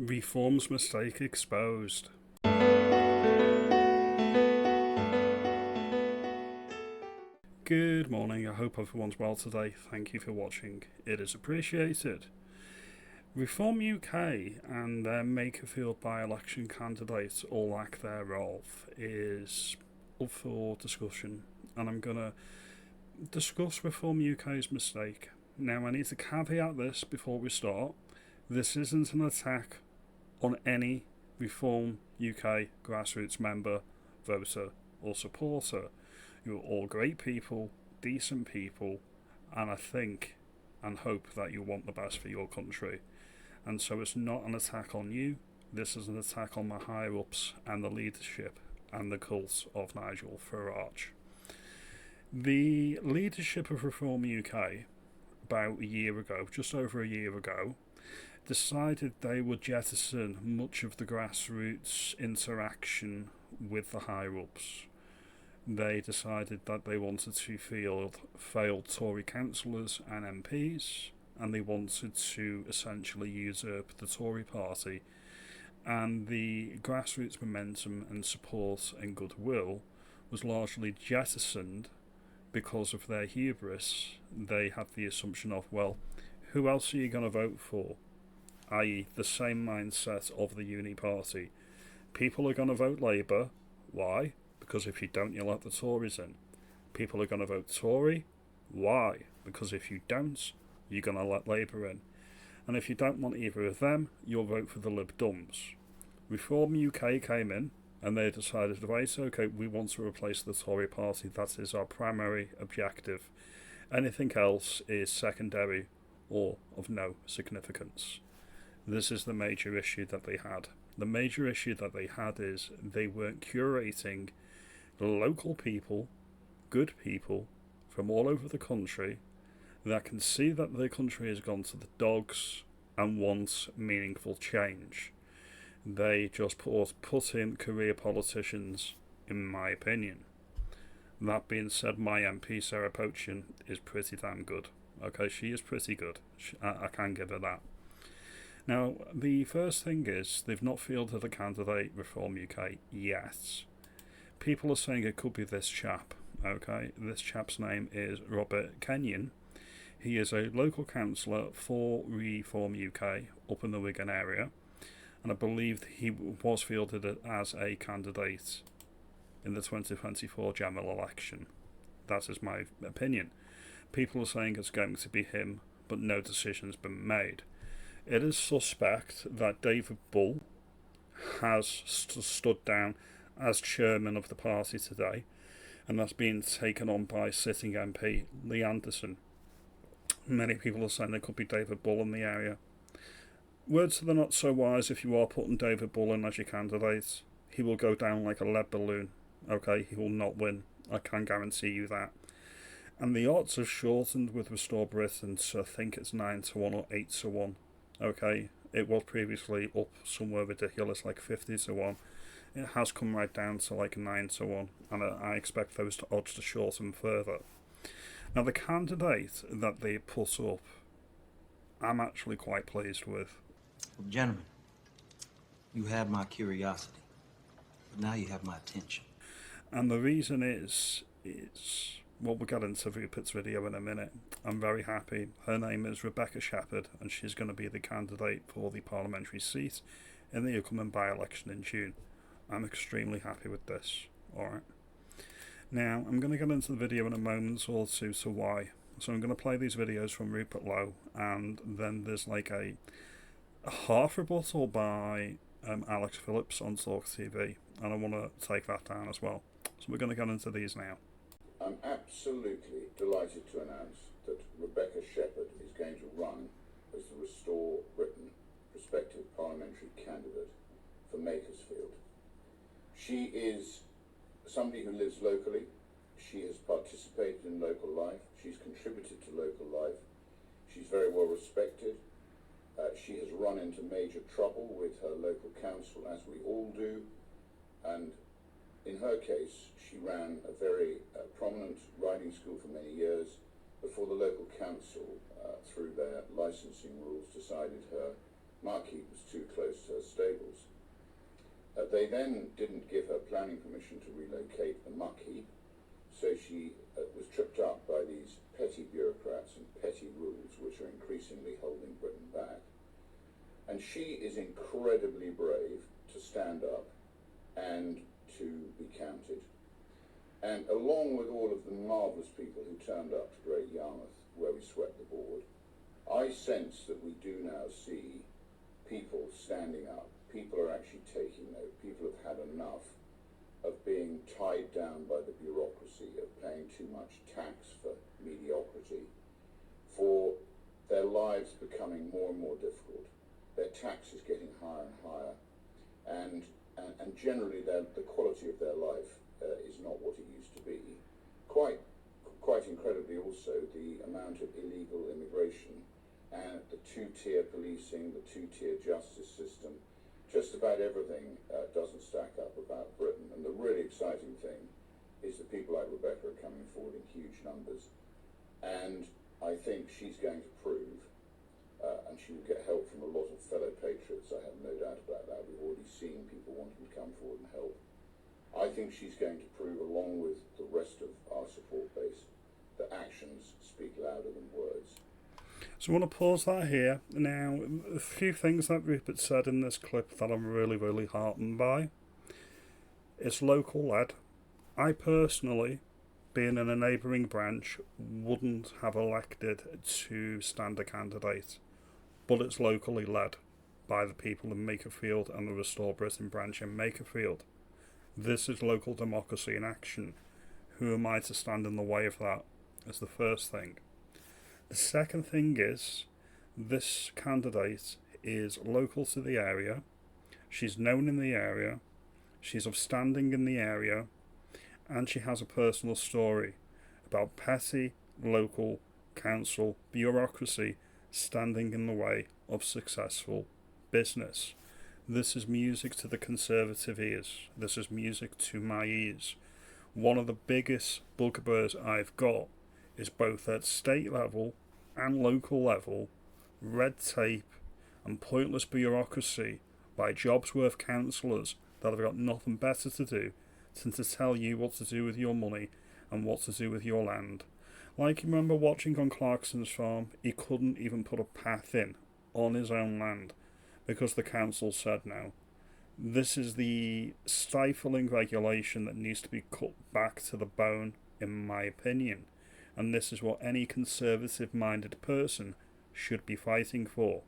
Reform's mistake exposed. Good morning, I hope everyone's well today. Thank you for watching, it is appreciated. Reform UK and their Makerfield by-election candidates, or lack thereof, is up for discussion, and I'm going to discuss Reform UK's mistake. Now, I need to caveat this before we start. This isn't an attack on any Reform UK grassroots member, voter or supporter. You're all great people, decent people, and I think and hope that you want the best for your country. And so it's not an attack on you, this is an attack on the higher ups and the leadership and the cult of Nigel Farage. The leadership of Reform UK, about a year ago, just over a year ago, decided they would jettison much of the grassroots interaction with the higher ups. They decided that they wanted to field failed Tory councillors and MPs, and they wanted to essentially usurp the Tory party, and the grassroots momentum and support and goodwill was largely jettisoned because of their hubris. They had the assumption of, well, who else are you going to vote for? I.e. the same mindset of the uni party. People are going to vote Labour. Why? Because if you don't, you'll let the Tories in. People are going to vote Tory. Why? Because if you don't, you're going to let Labour in. And if you don't want either of them, you'll vote for the Lib Dums. Reform UK came in and they decided, right, okay, we want to replace the Tory party. That is our primary objective. Anything else is secondary or of no significance. This is the major issue that they had. The major issue that they had is they weren't curating local people, good people from all over the country that can see that their country has gone to the dogs and wants meaningful change. They just put in career politicians, in my opinion. That being said, my MP Sarah Pochen is pretty damn good. Okay, she is pretty good. I can give her that. Now, the first thing is, they've not fielded a candidate, Reform UK, yet. People are saying it could be this chap, okay? This chap's name is Robert Kenyon. He is a local councillor for Reform UK up in the Wigan area, and I believe he was fielded as a candidate in the 2024 general election. That is my opinion. People are saying it's going to be him, but no decision's been made. It is suspect that David Bull has stood down as chairman of the party today, and that's been taken on by sitting MP Lee Anderson. Many people are saying there could be David Bull in the area. Words to the not so wise, if you are putting David Bull in as your candidate, he will go down like a lead balloon. Okay, he will not win. I can guarantee you that. And the odds have shortened with Restore Britain to, I think it's 9-1 or 8-1. Okay, it was previously up somewhere ridiculous like 50-1. It has come right down to like 9-1, and I expect those odds to shorten further. Now, the candidate that they put up, I'm actually quite pleased with. Well, gentlemen, you have my curiosity, but now you have my attention. And the reason is well, we'll get into Rupert's video in a minute. I'm very happy. Her name is Rebecca Shepherd, and she's going to be the candidate for the parliamentary seat in the upcoming by-election in June. I'm extremely happy with this. Alright. Now, I'm going to get into the video in a moment or two to why. So I'm going to play these videos from Rupert Lowe, and then there's like a half rebuttal by Alex Phillips on Talk TV, and I want to take that down as well. So we're going to get into these now. I'm absolutely delighted to announce that Rebecca Shepherd is going to run as the Restore Britain prospective parliamentary candidate for Makersfield. She is somebody who lives locally. She has participated in local life. She's contributed to local life. She's very well respected. She has run into major trouble with her local council, as we all do, and in her case, she ran a very prominent riding school for many years before the local council, through their licensing rules, decided her marquee was too close to her They then didn't give her planning permission to relocate the muck heap, so she was tripped up by these petty bureaucrats and petty rules which are increasingly holding Britain back. And she is incredibly brave to stand up and to be counted. And along with all of the marvellous people who turned up to Great Yarmouth, where we swept the board, I sense that we do now see people standing up. People are actually taking note. People have had enough of being tied down by the bureaucracy, of paying too much tax for mediocrity, for their lives becoming more and more difficult. Their tax is getting higher and higher, and generally the quality of their life is not what it used to be. Quite incredibly also, the amount of illegal immigration and the two-tier policing, the two-tier justice system, just about everything doesn't stack up about Britain. And the really exciting thing is that people like Rebecca are coming forward in huge numbers. And I think she's going to prove, and she will get help from a lot of fellow patriots, I have no doubt about that. We've already seen people wanting to come forward and help. I think she's going to prove, along with the rest of our support base, that actions speak louder than words. So I want to pause that here. Now, a few things that Rupert said in this clip that I'm really, really heartened by. It's local led. I personally, being in a neighbouring branch, wouldn't have elected to stand a candidate, but it's locally led by the people in Makerfield and the Restore Britain branch in Makerfield. This is local democracy in action. Who am I to stand in the way of that? Is the first thing. The second thing is, this candidate is local to the area, she's known in the area, she's of standing in the area, and she has a personal story about petty local council bureaucracy standing in the way of successful business. This is music to the Conservative ears. This is music to my ears. One of the biggest bugbears I've got is both at state level and local level, red tape and pointless bureaucracy by jobsworth councillors that have got nothing better to do than to tell you what to do with your money and what to do with your land. Like you remember watching on Clarkson's farm, he couldn't even put a path in on his own land because the council said no. This is the stifling regulation that needs to be cut back to the bone, in my opinion. And this is what any conservative-minded person should be fighting for.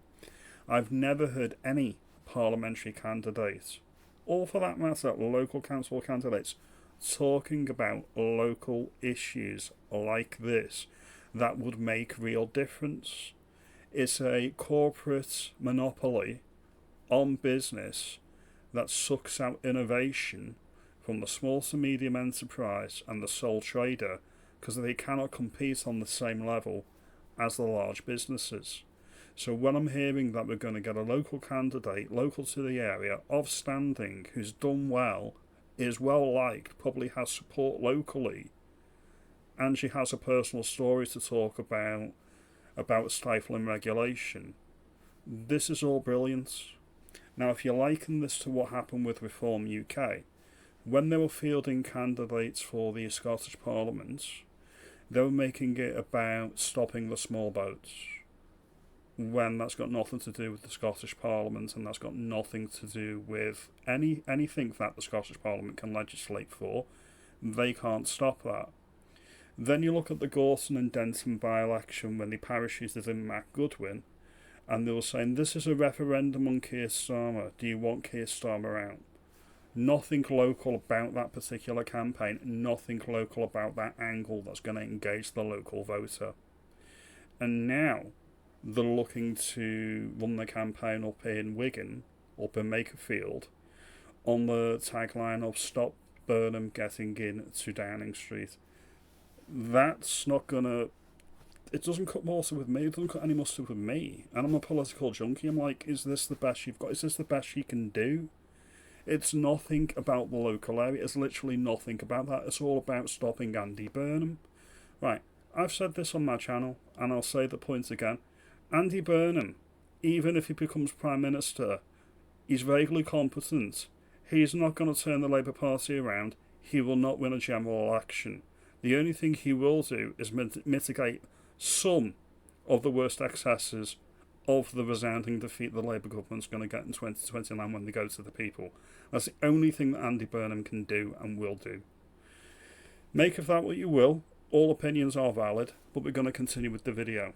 I've never heard any parliamentary candidates, or for that matter, local council candidates, talking about local issues like this that would make real difference. It's a corporate monopoly on business that sucks out innovation from the small to medium enterprise and the sole trader, because they cannot compete on the same level as the large businesses. So when I'm hearing that we're going to get a local candidate, local to the area, of standing, who's done well, is well liked, probably has support locally, and she has a personal story to talk about stifling regulation, this is all brilliant. Now, if you liken this to what happened with Reform UK, when they were fielding candidates for the Scottish Parliament, they were making it about stopping the small boats, when that's got nothing to do with the Scottish Parliament, and that's got nothing to do with anything that the Scottish Parliament can legislate for. They can't stop that. Then you look at the Gorton and Denton by-election when they parachuted in Matt Goodwin, and they were saying, this is a referendum on Keir Starmer. Do you want Keir Starmer out? Nothing local about that particular campaign, nothing local about that angle that's going to engage the local voter. And now they're looking to run the campaign up in Wigan, up in Makerfield, on the tagline of Stop Burnham Getting In to Downing Street. That's not going to... It doesn't cut mustard with me, it doesn't cut any mustard with me. And I'm a political junkie, I'm like, is this the best you've got? Is this the best you can do? It's nothing about the local area. It's literally nothing about that. It's all about stopping Andy Burnham. Right, I've said this on my channel, and I'll say the point again. Andy Burnham, even if he becomes Prime Minister, he's vaguely competent. He's not going to turn the Labour Party around. He will not win a general election. The only thing he will do is mitigate some of the worst excesses of the resounding defeat the Labour government's going to get in 2029 when they go to the people. That's the only thing that Andy Burnham can do and will do. Make of that what you will. All opinions are valid, but we're going to continue with the video.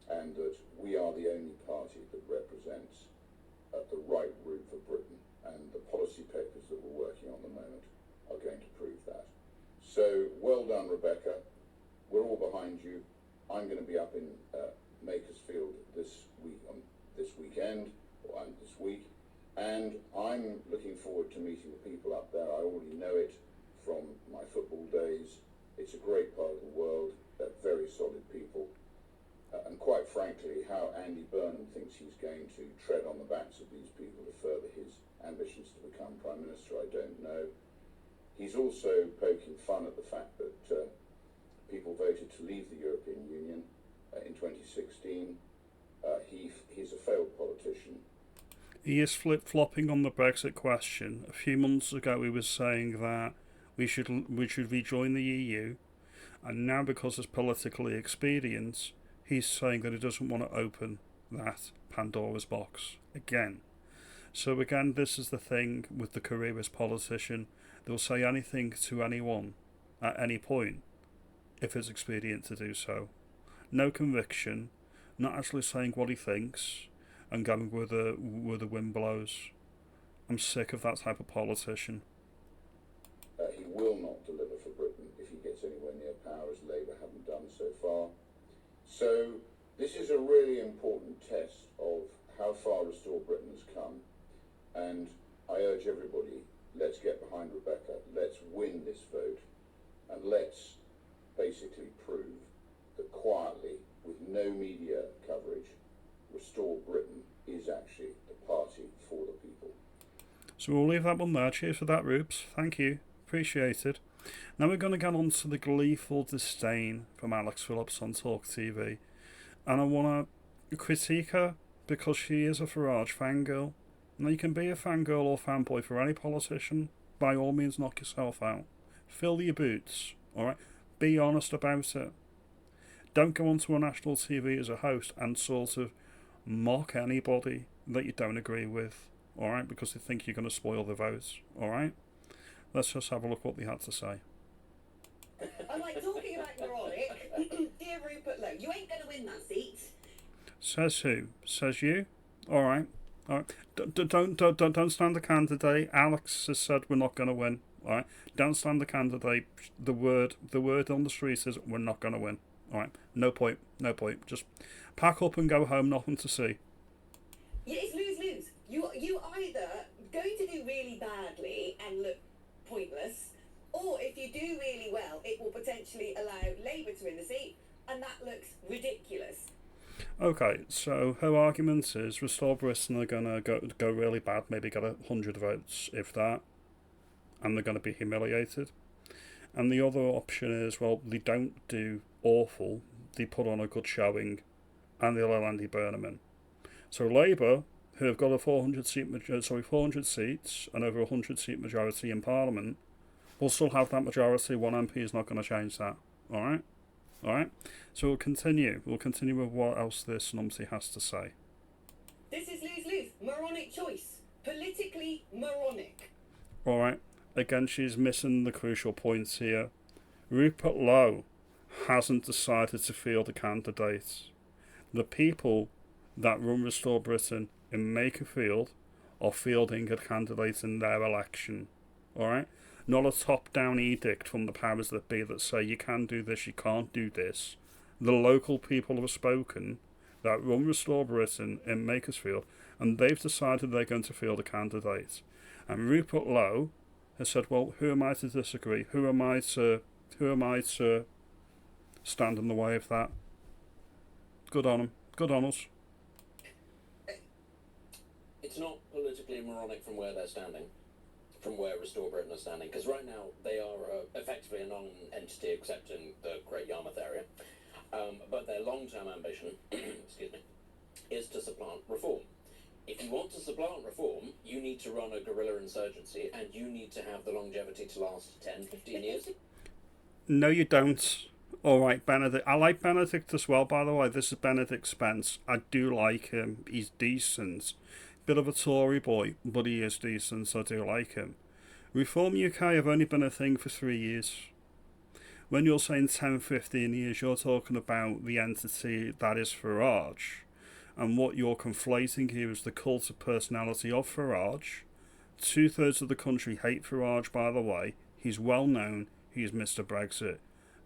And that we are the only party that represents the right route for Britain, and the policy papers that we're working on at the moment are going to prove that. So, well done, Rebecca. We're all behind you. I'm going to be up in Makerfield this weekend, this week, and I'm looking forward to meeting the people up there. I already know it from my football days. It's a great part of the world. They're very solid people. And quite frankly, how Andy Burnham thinks he's going to tread on the backs of these people to further his ambitions to become Prime Minister, I don't know. He's also poking fun at the fact that people voted to leave the European Union in 2016. He's a failed politician. He is flip-flopping on the Brexit question. A few months ago he was saying that we should rejoin the EU, and now because it's politically expedient, he's saying that he doesn't want to open that Pandora's box again. So again, this is the thing with the careerist politician. They'll say anything to anyone at any point if it's expedient to do so. No conviction, not actually saying what he thinks and going where the wind blows. I'm sick of that type of politician. He will not deliver for Britain if he gets anywhere near power, as Labour haven't done so far. So this is a really important test of how far Restore Britain has come, and I urge everybody, let's get behind Rebecca, let's win this vote, and let's basically prove that quietly, with no media coverage, Restore Britain is actually the party for the people. So we'll leave that one there. Cheers for that, Rubes. Thank you. Appreciate it. Now we're going to get on to the gleeful disdain from Alex Phillips on Talk TV. And I want to critique her because she is a Farage fangirl. Now you can be a fangirl or fanboy for any politician. By all means, knock yourself out. Fill your boots. Alright? Be honest about it. Don't go onto a national TV as a host and sort of mock anybody that you don't agree with. Alright? Because they think you're going to spoil the votes. Alright? Let's just have a look what they had to say. I'm like talking about moronic. Dear Rupert Lowe, you ain't going to win that seat. Says who? Says you? Alright. Alright. Don't stand the candidate. Alex has said we're not going to win. Alright. Don't stand the candidate. The word on the street is we're not going to win. Alright. No point. No point. Just pack up and go home. Nothing to see. Yeah, it's lose-lose. You either going to do really badly and look pointless, or if you do really well, it will potentially allow Labour to win the seat, and that looks ridiculous. Okay, so her argument is Restore Britain are going to go really bad, maybe get 100 votes, if that, and they're going to be humiliated. And the other option is, well, they don't do awful, they put on a good showing, and they'll allow Andy Burnham in. So Labour, who have got a 400 seats and over 100 seat majority in Parliament, will still have that majority. One MP is not going to change that. Alright? Alright? So we'll continue. We'll continue with what else this numpty has to say. This is lose-lose. Moronic choice. Politically moronic. Alright. Again, she's missing the crucial points here. Rupert Lowe hasn't decided to field a candidate. The people that run Restore Britain in Makerfield are fielding a candidate in their election. Alright? Not a top-down edict from the powers that be that say you can do this, you can't do this. The local people have spoken that run Restore Britain in Makersfield, and they've decided they're going to field a candidate. And Rupert Lowe has said, well, who am I to disagree? Who am I to stand in the way of that? Good on him. Good on us. It's not politically moronic from where they're standing, from where Restore Britain are standing, because right now they are effectively a non-entity except in the Great Yarmouth area. But their long-term ambition, excuse me, is to supplant reform. If you want to supplant reform, you need to run a guerrilla insurgency, and you need to have the longevity to last 10, 15 years. No, you don't. All right, Benedict. I like Benedict as well, by the way. This is Benedict Spence. I do like him. He's decent. Bit of a Tory boy, but he is decent, so I do like him. Reform UK have only been a thing for 3 years. When you're saying 10, 15 years, you're talking about the entity that is Farage. And what you're conflating here is the cult of personality of Farage. 2/3 of the country hate Farage, by the way. He's well known. He's Mr. Brexit.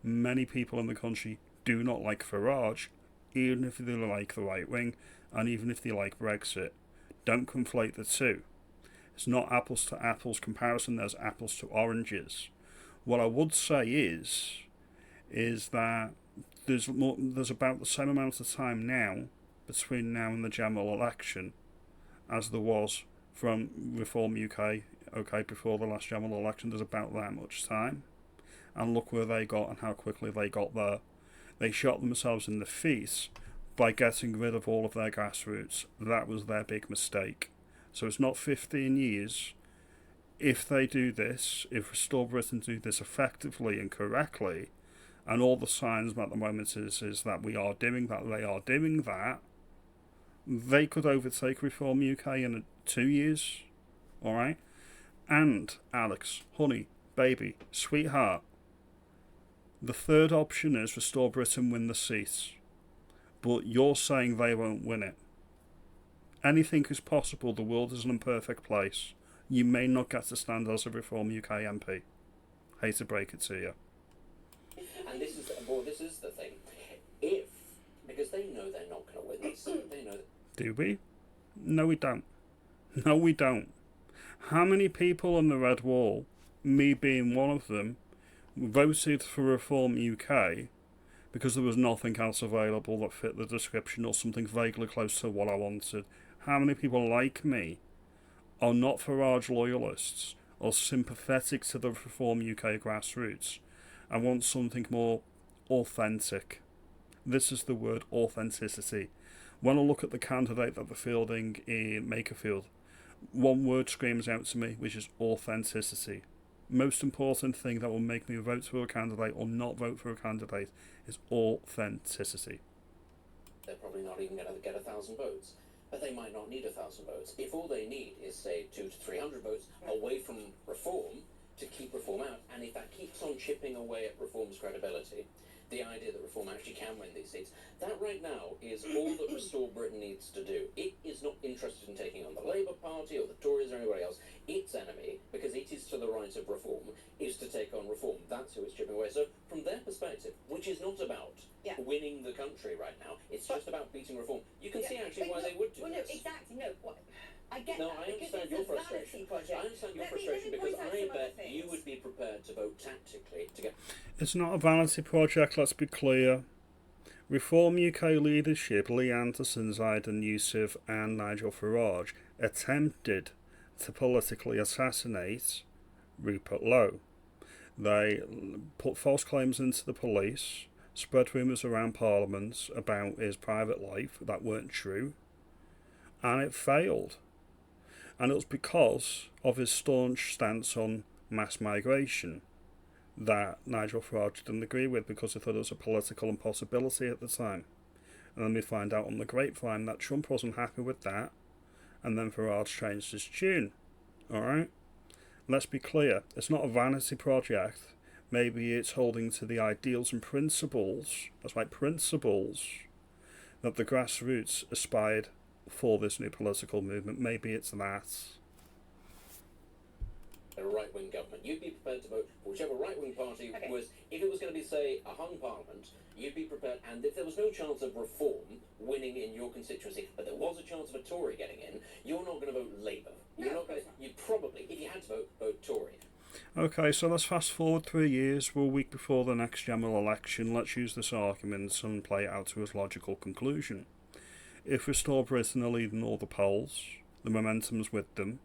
Many people in the country do not like Farage, even if they like the right wing, and even if they like Brexit. Don't conflate the two. It's not apples to apples comparison, there's apples to oranges. What I would say is that there's about the same amount of time now between now and the general election as there was from Reform UK, before the last general election. There's about that much time. And look where they got and how quickly they got there. They shot themselves in the feet by getting rid of all of their grassroots. That was their big mistake. So it's not 15 years. If they do this, if Restore Britain do this effectively and correctly, and all the signs at the moment is that we are doing that, they are doing that, they could overtake Reform UK in 2 years. Alright? And, Alex, honey, baby, sweetheart, the third option is Restore Britain win the seat. But you're saying they won't win it. Anything is possible. The world is an imperfect place. You may not get to stand as a Reform UK MP. Hate to break it to you. And this is the thing. Because they know they're not going to win this. They know. Do we? No, we don't. No, we don't. How many people on the Red Wall, me being one of them, voted for Reform UK because there was nothing else available that fit the description or something vaguely close to what I wanted? How many people like me are not Farage loyalists or sympathetic to the Reform UK grassroots and want something more authentic? This is the word, authenticity. When I look at the candidate that they're fielding in Makerfield, one word screams out to me, which is authenticity. Most important thing that will make me vote for a candidate or not vote for a candidate is authenticity. They're probably not even going to get 1,000 votes, but they might not need 1,000 votes. If all they need is, say, 200 to 300 votes away from reform to keep reform out, and if that keeps on chipping away at reform's credibility, the idea that reform actually can win these seats, that right now is all that Restore Britain needs to do. It is not interested in taking on the Labour Party or the Tories or anybody else. Its enemy, because it is to the right of reform, is to take on reform. That's who it's chipping away. So from their perspective, which is not about winning the country right now, it's just about beating reform. You can see actually why they would do this. No, exactly. No, what, I get no, that. I understand your frustration. I understand your frustration because I bet you would be prepared to vote tactically to get. It's not a vanity project, let's be clear. Reform UK leadership, Lee Anderson, Zaidan Yusuf and Nigel Farage, attempted to politically assassinate Rupert Lowe. They put false claims into the police, spread rumours around Parliament about his private life that weren't true, and it failed. And it was because of his staunch stance on mass migration that Nigel Farage didn't agree with, because he thought it was a political impossibility at the time. And then we find out on the grapevine that Trump wasn't happy with that, and then Farage changed his tune. Alright? Let's be clear, it's not a vanity project. Maybe it's holding to the ideals and principles, that's right, principles, that the grassroots aspired for this new political movement. Maybe it's that. A right-wing government, you'd be prepared to vote for whichever right-wing party was. If it was going to be, say, a hung parliament, you'd be prepared. And if there was no chance of reform winning in your constituency, but there was a chance of a Tory getting in, you're not going to vote Labour. You're not going to. You'd probably, if you had to vote Tory. Okay, so let's fast forward 3 years. We're a week before the next general election. Let's use this argument and play it out to its logical conclusion. If Restore Britain are leading all the polls, the momentum's with them,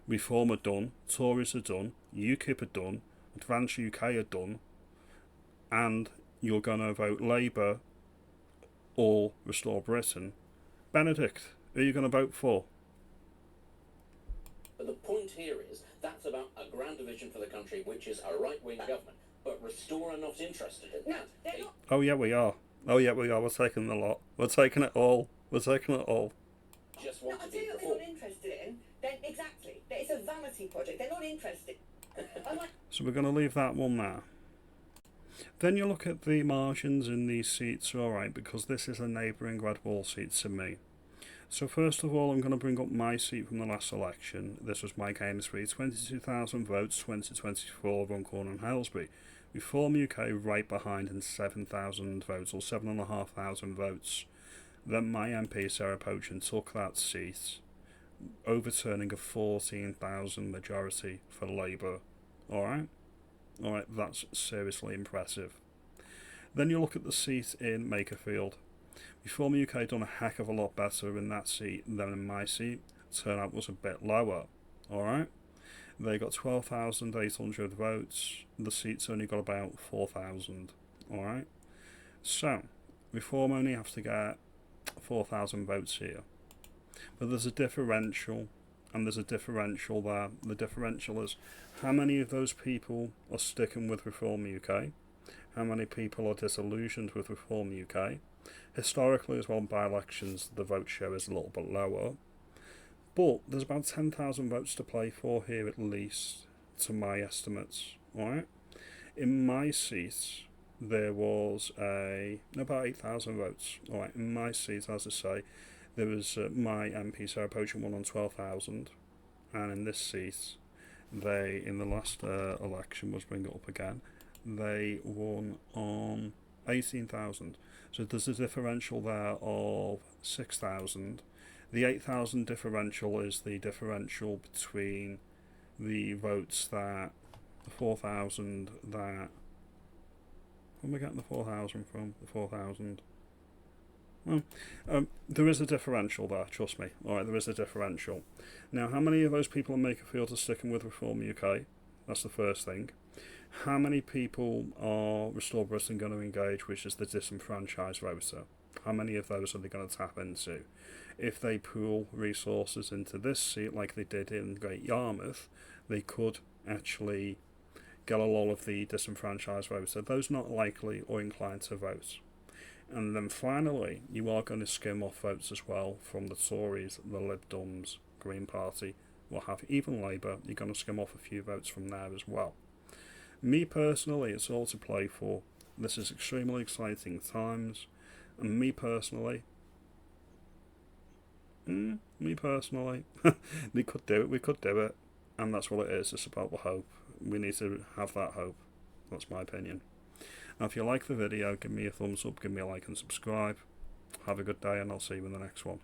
Reform are done, Tories are done, UKIP are done, Advance UK are done, and you're going to vote Labour or Restore Britain. Benedict, who are you going to vote for? But the point here is that's about a grander vision for the country, which is a right-wing government. But Restore are not interested in No, that. they're not. Oh yeah, we are. Oh yeah, we are. We're taking the lot. We're taking it all. We're taking it all. Just No, want I'll to tell be you what they're not reformed. interested in. Then exactly, it's a vanity project. They're not interested. I'm like, So we're going to leave that one there. Then you look at the margins in these seats, alright, because this is a neighbouring red wall seat to me. So first of all, I'm going to bring up my seat from the last election. This was Mike Amesbury, 22,000 votes, 2024, Runcorn and Halesbury. Reform UK right behind in 7,000 votes, or 7,500 votes. Then my MP, Sarah Pochin, took that seat, overturning a 14,000 majority for Labour. Alright? Alright, that's seriously impressive. Then you look at the seat in Makerfield. Reform UK done a heck of a lot better in that seat than in my seat. Turnout was a bit lower. Alright? They got 12,800 votes. The seat's only got about 4,000. Alright? So, Reform only have to get 4,000 votes here. But there's a differential, and there's a differential there. The differential is how many of those people are sticking with Reform UK, how many people are disillusioned with Reform UK. Historically as well, by elections, the vote share is a little bit lower. But there's about 10,000 votes to play for here at least, to my estimates. Alright? In my seat, there was about 8,000 votes. Alright, in my seat, as I say, there was my MP Sarah Pochin won on 12,000, and in this seat, they, in the last election, was bring it up again, they won on 18,000. So there's a differential there of 6,000. The 8,000 differential is the differential between the votes that, the 4,000 that, where am I getting the 4,000 from? The 4,000. Well, there is a differential there, trust me. Alright, there is a differential. Now, how many of those people in Makerfield are sticking with Reform UK? That's the first thing. How many people are Restore Britain going to engage, which is the disenfranchised voter? How many of those are they going to tap into? If they pool resources into this seat like they did in Great Yarmouth, they could actually get a lot of the disenfranchised voter, those not likely or inclined to vote. And then finally, you are going to skim off votes as well from the Tories, the Lib Dems, Green Party, what have you, even Labour. You're going to skim off a few votes from there as well. Me personally, it's all to play for. This is extremely exciting times, and me personally, we could do it, and that's what it is. It's about the hope. We need to have that hope. That's my opinion. Now, if you like the video, give me a thumbs up, give me a like and subscribe. Have a good day, and I'll see you in the next one.